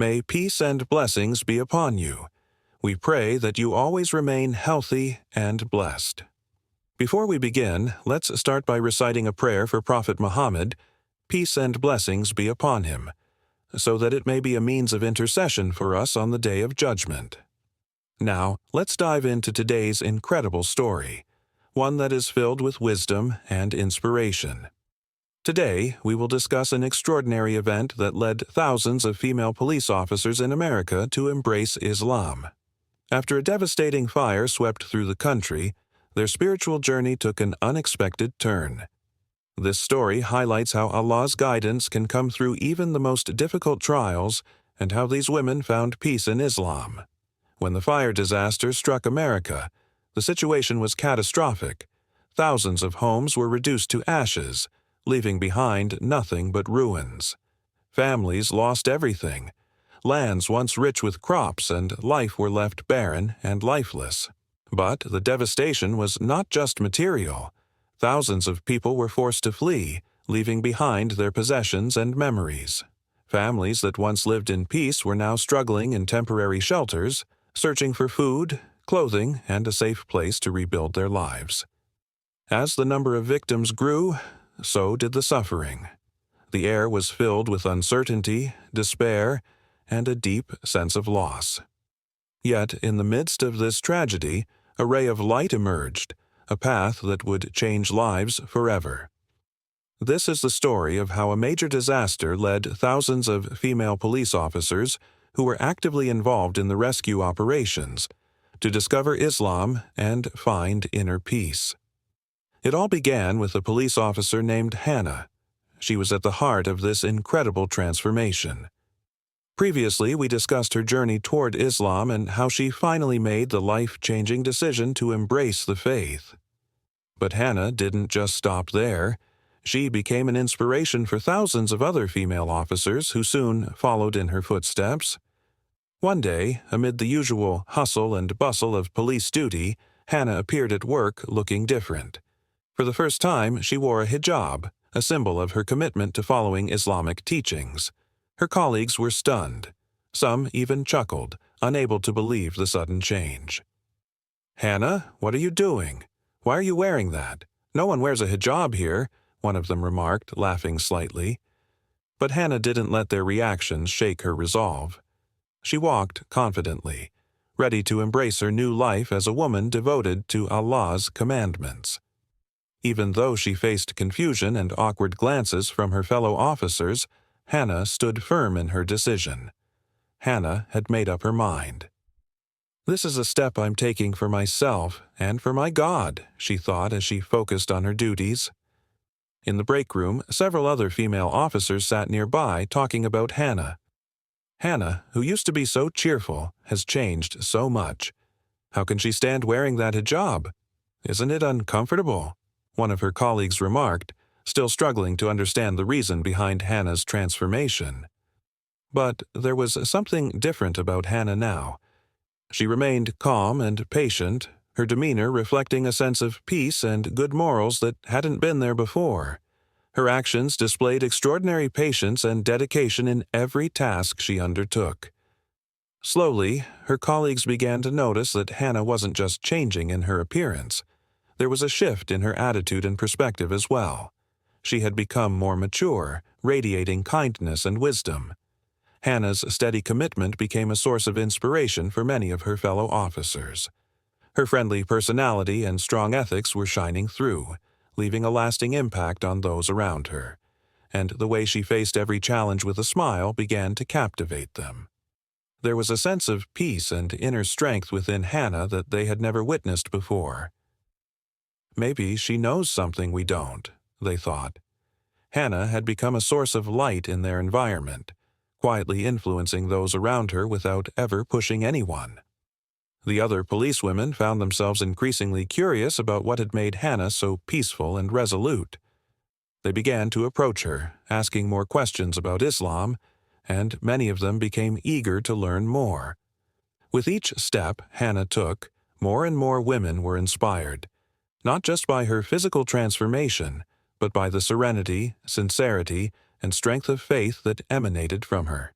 May peace and blessings be upon you. We pray that you always remain healthy and blessed. Before we begin, let's start by reciting a prayer for Prophet Muhammad, peace and blessings be upon him, so that it may be a means of intercession for us on the day of judgment. Now, let's dive into today's incredible story, one that is filled with wisdom and inspiration. Today, we will discuss an extraordinary event that led thousands of female police officers in America to embrace Islam. After a devastating fire swept through the country, their spiritual journey took an unexpected turn. This story highlights how Allah's guidance can come through even the most difficult trials and how these women found peace in Islam. When the fire disaster struck America, the situation was catastrophic. Thousands of homes were reduced to ashes, leaving behind nothing but ruins. Families lost everything. Lands once rich with crops and life were left barren and lifeless. But the devastation was not just material. Thousands of people were forced to flee, leaving behind their possessions and memories. Families that once lived in peace were now struggling in temporary shelters, searching for food, clothing, and a safe place to rebuild their lives. As the number of victims grew, so did the suffering. The air was filled with uncertainty, despair, and a deep sense of loss. Yet, in the midst of this tragedy, a ray of light emerged, a path that would change lives forever. This is the story of how a major disaster led thousands of female police officers who were actively involved in the rescue operations to discover Islam and find inner peace. It all began with a police officer named Hannah. She was at the heart of this incredible transformation. Previously, we discussed her journey toward Islam and how she finally made the life-changing decision to embrace the faith. But Hannah didn't just stop there. She became an inspiration for thousands of other female officers who soon followed in her footsteps. One day, amid the usual hustle and bustle of police duty, Hannah appeared at work looking different. For the first time, she wore a hijab, a symbol of her commitment to following Islamic teachings. Her colleagues were stunned. Some even chuckled, unable to believe the sudden change. "Hannah, what are you doing? Why are you wearing that? No one wears a hijab here," one of them remarked, laughing slightly. But Hannah didn't let their reactions shake her resolve. She walked confidently, ready to embrace her new life as a woman devoted to Allah's commandments. Even though she faced confusion and awkward glances from her fellow officers, Hannah stood firm in her decision. Hannah had made up her mind. "This is a step I'm taking for myself and for my God," she thought as she focused on her duties. In the break room, several other female officers sat nearby talking about Hannah. Hannah, who used to be so cheerful, has changed so much. How can she stand wearing that hijab? Isn't it uncomfortable? One of her colleagues remarked, still struggling to understand the reason behind Hannah's transformation. But there was something different about Hannah now. She remained calm and patient, her demeanor reflecting a sense of peace and good morals that hadn't been there before. Her actions displayed extraordinary patience and dedication in every task she undertook. Slowly, her colleagues began to notice that Hannah wasn't just changing in her appearance. There was a shift in her attitude and perspective as well. She had become more mature, radiating kindness and wisdom. Hannah's steady commitment became a source of inspiration for many of her fellow officers. Her friendly personality and strong ethics were shining through, leaving a lasting impact on those around her, and the way she faced every challenge with a smile began to captivate them. There was a sense of peace and inner strength within Hannah that they had never witnessed before. "Maybe she knows something we don't," they thought. Hannah had become a source of light in their environment, quietly influencing those around her without ever pushing anyone. The other policewomen found themselves increasingly curious about what had made Hannah so peaceful and resolute. They began to approach her, asking more questions about Islam, and many of them became eager to learn more. With each step Hannah took, more and more women were inspired, not just by her physical transformation, but by the serenity, sincerity, and strength of faith that emanated from her.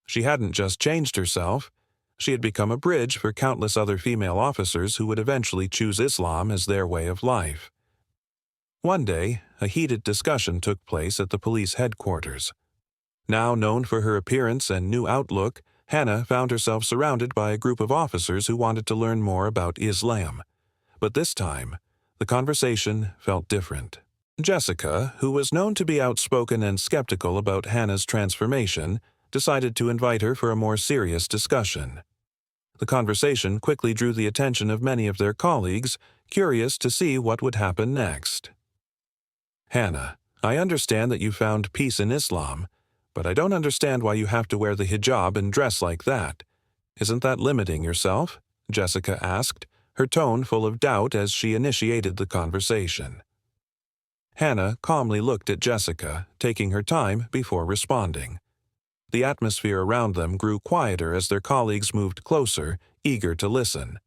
She hadn't just changed herself, she had become a bridge for countless other female officers who would eventually choose Islam as their way of life. One day, a heated discussion took place at the police headquarters. Now known for her appearance and new outlook, Hannah found herself surrounded by a group of officers who wanted to learn more about Islam. But this time, the conversation felt different. Jessica, who was known to be outspoken and skeptical about Hannah's transformation, decided to invite her for a more serious discussion. The conversation quickly drew the attention of many of their colleagues, curious to see what would happen next. "Hannah, I understand that you found peace in Islam, but I don't understand why you have to wear the hijab and dress like that. Isn't that limiting yourself?" Jessica asked, her tone full of doubt as she initiated the conversation. Hannah calmly looked at Jessica, taking her time before responding. The atmosphere around them grew quieter as their colleagues moved closer, eager to listen.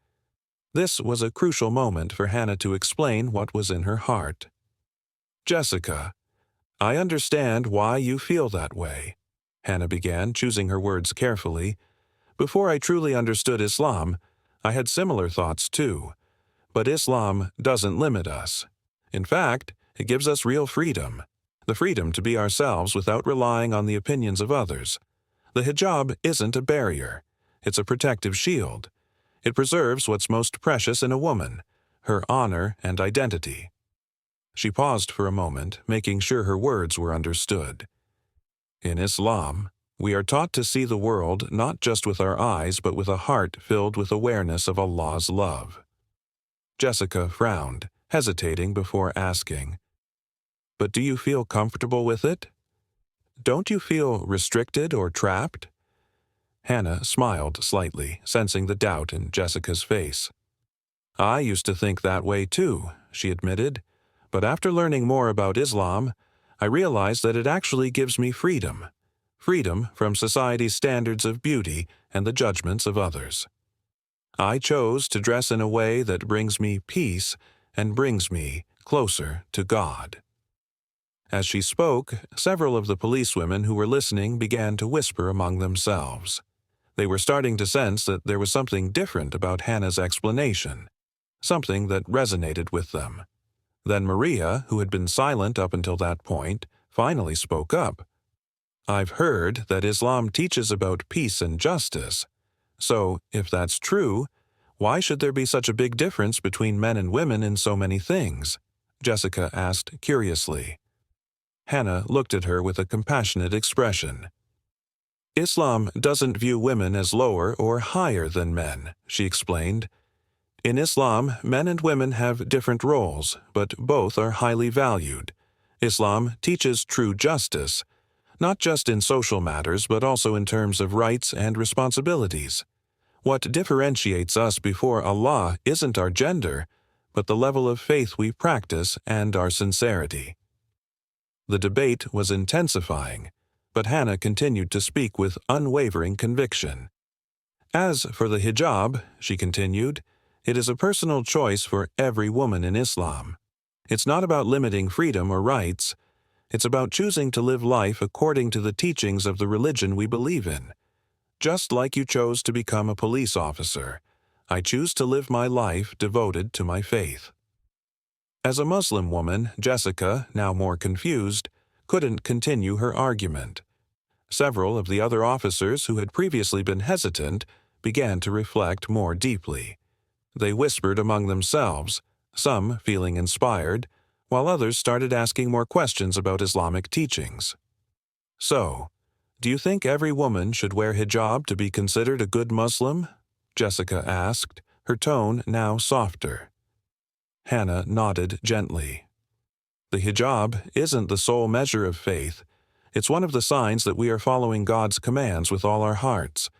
This was a crucial moment for Hannah to explain what was in her heart. "Jessica, I understand why you feel that way," Hannah began, choosing her words carefully. "Before I truly understood Islam, I had similar thoughts too. But Islam doesn't limit us. In fact, it gives us real freedom. The freedom to be ourselves without relying on the opinions of others. The hijab isn't a barrier. It's a protective shield. It preserves what's most precious in a woman, her honor and identity." She paused for a moment, making sure her words were understood. "In Islam, we are taught to see the world not just with our eyes but with a heart filled with awareness of Allah's love." Jessica frowned, hesitating before asking, "But do you feel comfortable with it? Don't you feel restricted or trapped?" Hannah smiled slightly, sensing the doubt in Jessica's face. "I used to think that way too," she admitted, "but after learning more about Islam, I realized that it actually gives me freedom. Freedom from society's standards of beauty and the judgments of others. I chose to dress in a way that brings me peace and brings me closer to God." As she spoke, several of the policewomen who were listening began to whisper among themselves. They were starting to sense that there was something different about Hannah's explanation, something that resonated with them. Then Maria, who had been silent up until that point, finally spoke up. "I've heard that Islam teaches about peace and justice. So, if that's true, why should there be such a big difference between men and women in so many things?" Jessica asked curiously. Hannah looked at her with a compassionate expression. "Islam doesn't view women as lower or higher than men," she explained. "In Islam, men and women have different roles, but both are highly valued. Islam teaches true justice, not just in social matters but also in terms of rights and responsibilities. What differentiates us before Allah isn't our gender, but the level of faith we practice and our sincerity." The debate was intensifying, but Hannah continued to speak with unwavering conviction. "As for the hijab," she continued, "it is a personal choice for every woman in Islam. It's not about limiting freedom or rights. It's about choosing to live life according to the teachings of the religion we believe in. Just like you chose to become a police officer, I choose to live my life devoted to my faith." As a Muslim woman, Jessica, now more confused, couldn't continue her argument. Several of the other officers who had previously been hesitant began to reflect more deeply. They whispered among themselves, some feeling inspired, while others started asking more questions about Islamic teachings. "So, do you think every woman should wear hijab to be considered a good Muslim?" Jessica asked, her tone now softer. Hannah nodded gently. "The hijab isn't the sole measure of faith. It's one of the signs that we are following God's commands with all our hearts.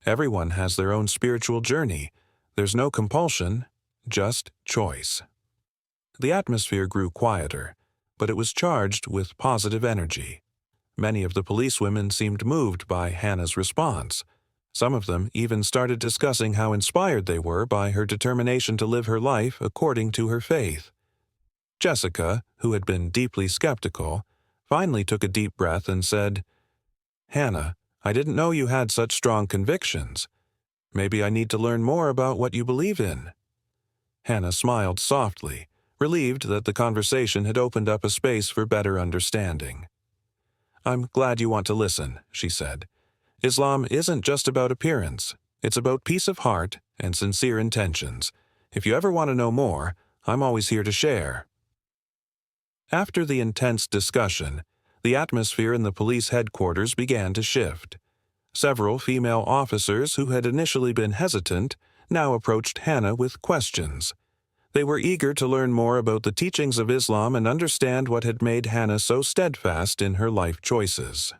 Everyone has their own spiritual journey. There's no compulsion, just choice." The atmosphere grew quieter, but it was charged with positive energy. Many of the policewomen seemed moved by Hannah's response. Some of them even started discussing how inspired they were by her determination to live her life according to her faith. Jessica, who had been deeply skeptical, finally took a deep breath and said, "Hannah, I didn't know you had such strong convictions. Maybe I need to learn more about what you believe in." Hannah smiled softly, relieved that the conversation had opened up a space for better understanding. "I'm glad you want to listen," she said. "Islam isn't just about appearance. It's about peace of heart and sincere intentions. If you ever want to know more, I'm always here to share." After the intense discussion, the atmosphere in the police headquarters began to shift. Several female officers who had initially been hesitant now approached Hannah with questions. They were eager to learn more about the teachings of Islam and understand what had made Hannah so steadfast in her life choices.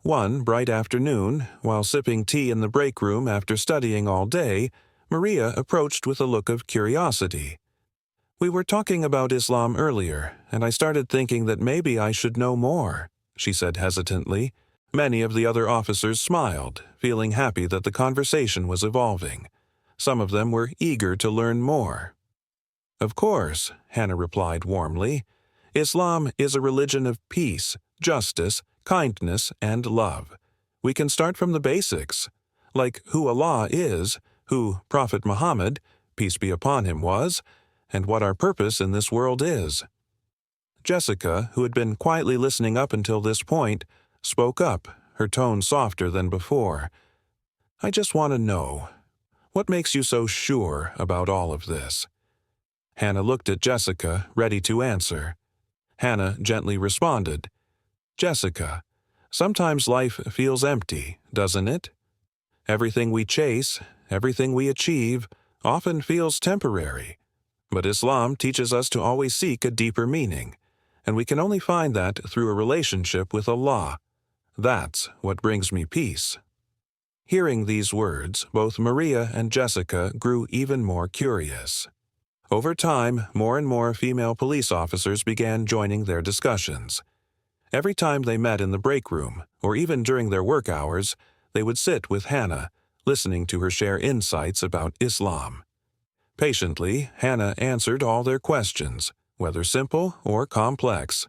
One bright afternoon, while sipping tea in the break room after studying all day, Maria approached with a look of curiosity. "We were talking about Islam earlier, and I started thinking that maybe I should know more," she said hesitantly. Many of the other officers smiled, feeling happy that the conversation was evolving. Some of them were eager to learn more. "Of course," Hannah replied warmly. "Islam is a religion of peace, justice, kindness, and love. We can start from the basics, like who Allah is, who Prophet Muhammad, peace be upon him, was, and what our purpose in this world is." Jessica, who had been quietly listening up until this point, spoke up, her tone softer than before. "I just want to know, what makes you so sure about all of this?" Hannah looked at Jessica, ready to answer. Hannah gently responded, "Jessica, sometimes life feels empty, doesn't it? Everything we chase, everything we achieve, often feels temporary. But Islam teaches us to always seek a deeper meaning, and we can only find that through a relationship with Allah. That's what brings me peace." Hearing these words, both Maria and Jessica grew even more curious. Over time, more and more female police officers began joining their discussions. Every time they met in the break room, or even during their work hours, they would sit with Hannah, listening to her share insights about Islam. Patiently, Hannah answered all their questions, whether simple or complex.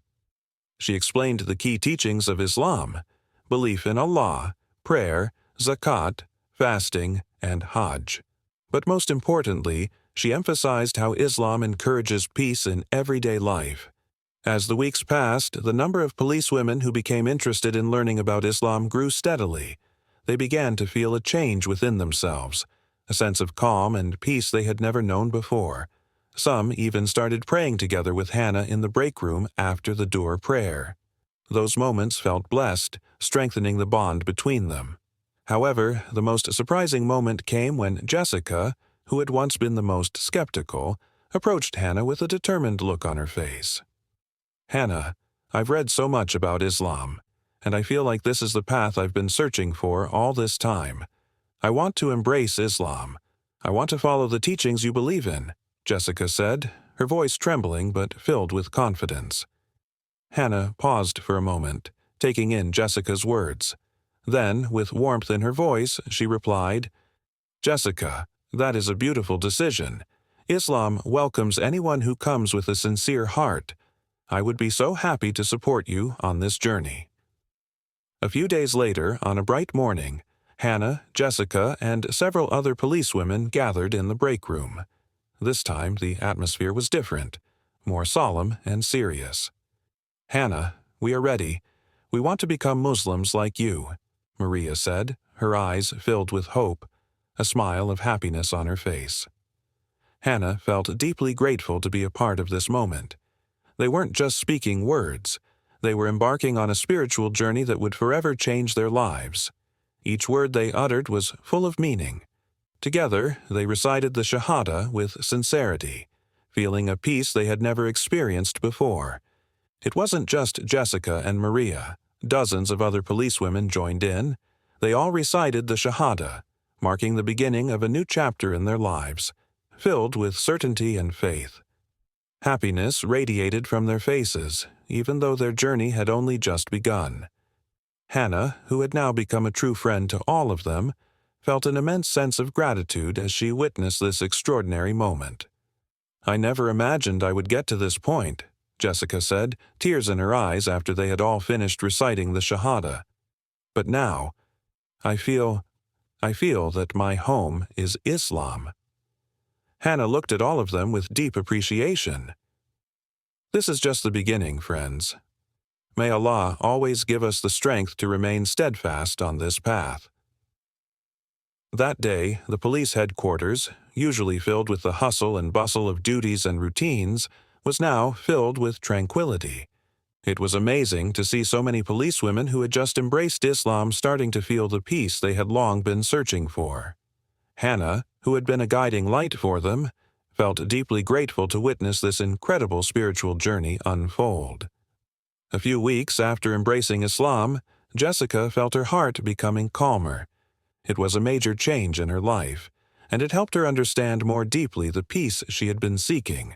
She explained the key teachings of Islam: belief in Allah, prayer, zakat, fasting, and Hajj. But most importantly, she emphasized how Islam encourages peace in everyday life. As the weeks passed, the number of policewomen who became interested in learning about Islam grew steadily. They began to feel a change within themselves, a sense of calm and peace they had never known before. Some even started praying together with Hannah in the break room after the Duhr prayer. Those moments felt blessed, strengthening the bond between them. However, the most surprising moment came when Jessica, who had once been the most skeptical, approached Hannah with a determined look on her face. "Hannah, I've read so much about Islam, and I feel like this is the path I've been searching for all this time. I want to embrace Islam. I want to follow the teachings you believe in," Jessica said, her voice trembling but filled with confidence. Hannah paused for a moment, taking in Jessica's words. Then, with warmth in her voice, she replied, "Jessica, that is a beautiful decision. Islam welcomes anyone who comes with a sincere heart. I would be so happy to support you on this journey." A few days later, on a bright morning, Hannah, Jessica, and several other policewomen gathered in the break room. This time, the atmosphere was different, more solemn and serious. "Hannah, we are ready. We want to become Muslims like you," Maria said, her eyes filled with hope, a smile of happiness on her face. Hannah felt deeply grateful to be a part of this moment. They weren't just speaking words. They were embarking on a spiritual journey that would forever change their lives. Each word they uttered was full of meaning. Together, they recited the Shahada with sincerity, feeling a peace they had never experienced before. It wasn't just Jessica and Maria. Dozens of other policewomen joined in. They all recited the Shahada, marking the beginning of a new chapter in their lives, filled with certainty and faith. Happiness radiated from their faces, even though their journey had only just begun. Hannah, who had now become a true friend to all of them, felt an immense sense of gratitude as she witnessed this extraordinary moment. "I never imagined I would get to this point," Jessica said, tears in her eyes after they had all finished reciting the Shahada. But now, I feel that my home is Islam." Hannah looked at all of them with deep appreciation. This is just the beginning, friends. May Allah always give us the strength to remain steadfast on this path. That day, the police headquarters, usually filled with the hustle and bustle of duties and routines, was now filled with tranquility. It was amazing to see so many policewomen who had just embraced Islam starting to feel the peace they had long been searching for. Hannah, who had been a guiding light for them, felt deeply grateful to witness this incredible spiritual journey unfold. A few weeks after embracing Islam, Jessica felt her heart becoming calmer. It was a major change in her life, and it helped her understand more deeply the peace she had been seeking.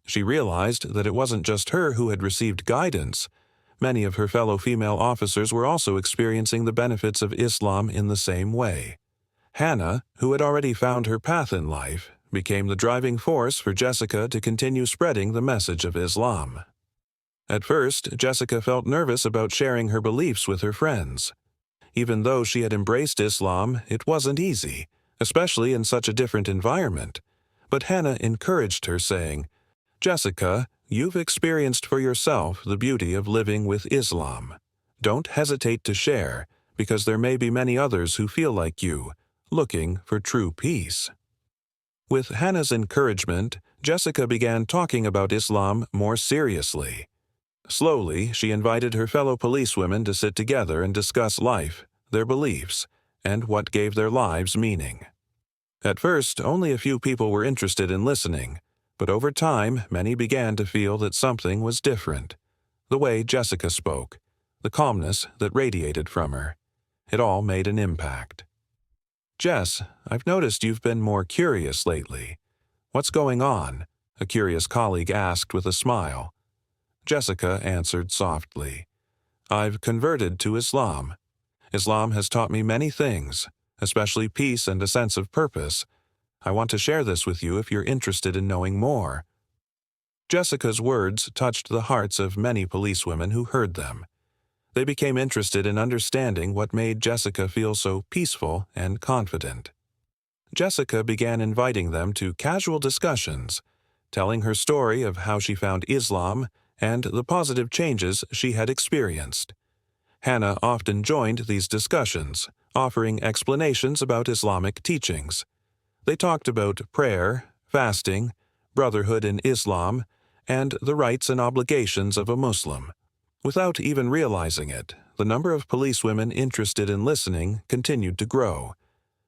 She realized that it wasn't just her who had received guidance. Many of her fellow female officers were also experiencing the benefits of Islam in the same way. Hannah, who had already found her path in life, became the driving force for Jessica to continue spreading the message of Islam. At first, Jessica felt nervous about sharing her beliefs with her friends. Even though she had embraced Islam, it wasn't easy, especially in such a different environment. But Hannah encouraged her, saying, "Jessica, you've experienced for yourself the beauty of living with Islam. Don't hesitate to share, because there may be many others who feel like you, looking for true peace." With Hannah's encouragement, Jessica began talking about Islam more seriously. Slowly, she invited her fellow policewomen to sit together and discuss life, their beliefs, and what gave their lives meaning. At first, only a few people were interested in listening, but over time, many began to feel that something was different. The way Jessica spoke, the calmness that radiated from her, it all made an impact. "Jess, I've noticed you've been more curious lately. What's going on?" a curious colleague asked with a smile. Jessica answered softly, "I've converted to Islam. Islam has taught me many things, especially peace and a sense of purpose. I want to share this with you if you're interested in knowing more." Jessica's words touched the hearts of many policewomen who heard them. They became interested in understanding what made Jessica feel so peaceful and confident. Jessica began inviting them to casual discussions, telling her story of how she found Islam and the positive changes she had experienced. Hannah often joined these discussions, offering explanations about Islamic teachings. They talked about prayer, fasting, brotherhood in Islam, and the rights and obligations of a Muslim. Without even realizing it, the number of policewomen interested in listening continued to grow.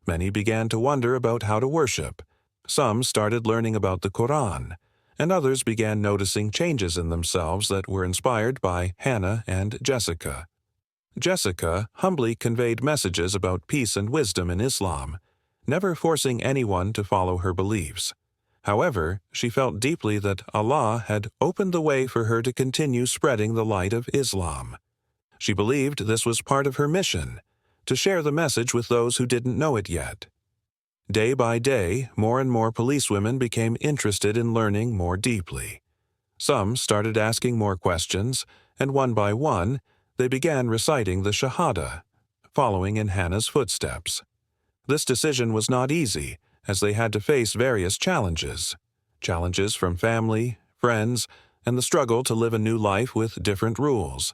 Many began to wonder about how to worship. Some started learning about the Quran, and others began noticing changes in themselves that were inspired by Hannah and Jessica. Jessica humbly conveyed messages about peace and wisdom in Islam, never forcing anyone to follow her beliefs. However, she felt deeply that Allah had opened the way for her to continue spreading the light of Islam. She believed this was part of her mission, to share the message with those who didn't know it yet. Day by day, more and more policewomen became interested in learning more deeply. Some started asking more questions, and one by one, they began reciting the Shahada, following in Hannah's footsteps. This decision was not easy, as they had to face various challenges from family, friends, and the struggle to live a new life with different rules.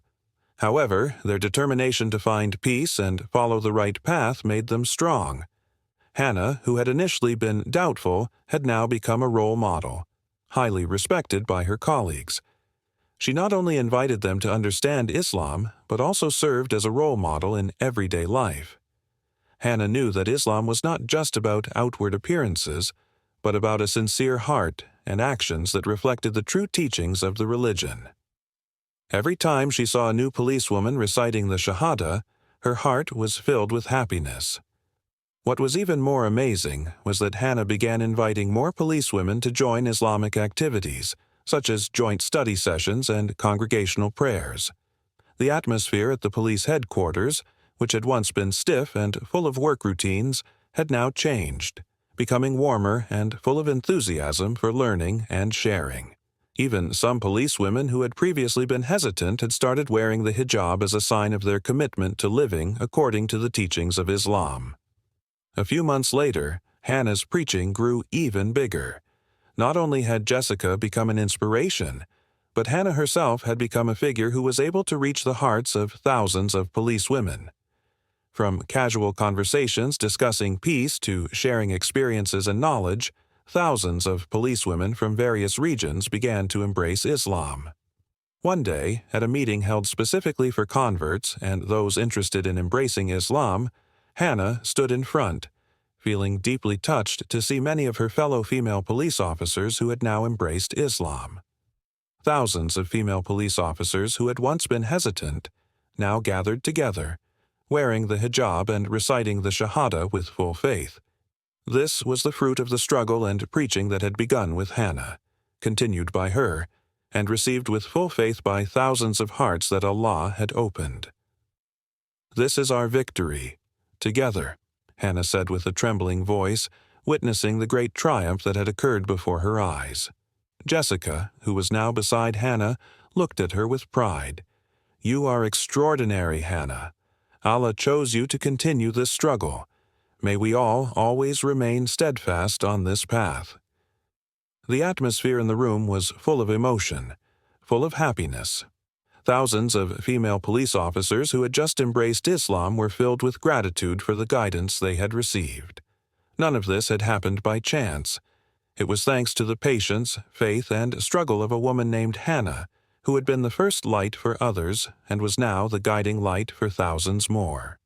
However, their determination to find peace and follow the right path made them strong. Hannah, who had initially been doubtful, had now become a role model, highly respected by her colleagues. She not only invited them to understand Islam, but also served as a role model in everyday life. Hannah knew that Islam was not just about outward appearances, but about a sincere heart and actions that reflected the true teachings of the religion. Every time she saw a new policewoman reciting the Shahada, her heart was filled with happiness. What was even more amazing was that Hannah began inviting more policewomen to join Islamic activities, such as joint study sessions and congregational prayers. The atmosphere at the police headquarters, which had once been stiff and full of work routines, had now changed, becoming warmer and full of enthusiasm for learning and sharing. Even some policewomen who had previously been hesitant had started wearing the hijab as a sign of their commitment to living according to the teachings of Islam. A few months later, Hannah's preaching grew even bigger. Not only had Jessica become an inspiration, but Hannah herself had become a figure who was able to reach the hearts of thousands of policewomen. From casual conversations discussing peace to sharing experiences and knowledge, thousands of policewomen from various regions began to embrace Islam. One day, at a meeting held specifically for converts and those interested in embracing Islam, Hannah stood in front, feeling deeply touched to see many of her fellow female police officers who had now embraced Islam. Thousands of female police officers who had once been hesitant now gathered together, wearing the hijab and reciting the Shahada with full faith. This was the fruit of the struggle and preaching that had begun with Hannah, continued by her, and received with full faith by thousands of hearts that Allah had opened. "This is our victory, together," Hannah said with a trembling voice, witnessing the great triumph that had occurred before her eyes. Jessica, who was now beside Hannah, looked at her with pride. "You are extraordinary, Hannah. Allah chose you to continue this struggle. May we all always remain steadfast on this path." The atmosphere in the room was full of emotion, full of happiness. Thousands of female police officers who had just embraced Islam were filled with gratitude for the guidance they had received. None of this had happened by chance. It was thanks to the patience, faith, and struggle of a woman named Hannah, who had been the first light for others and was now the guiding light for thousands more.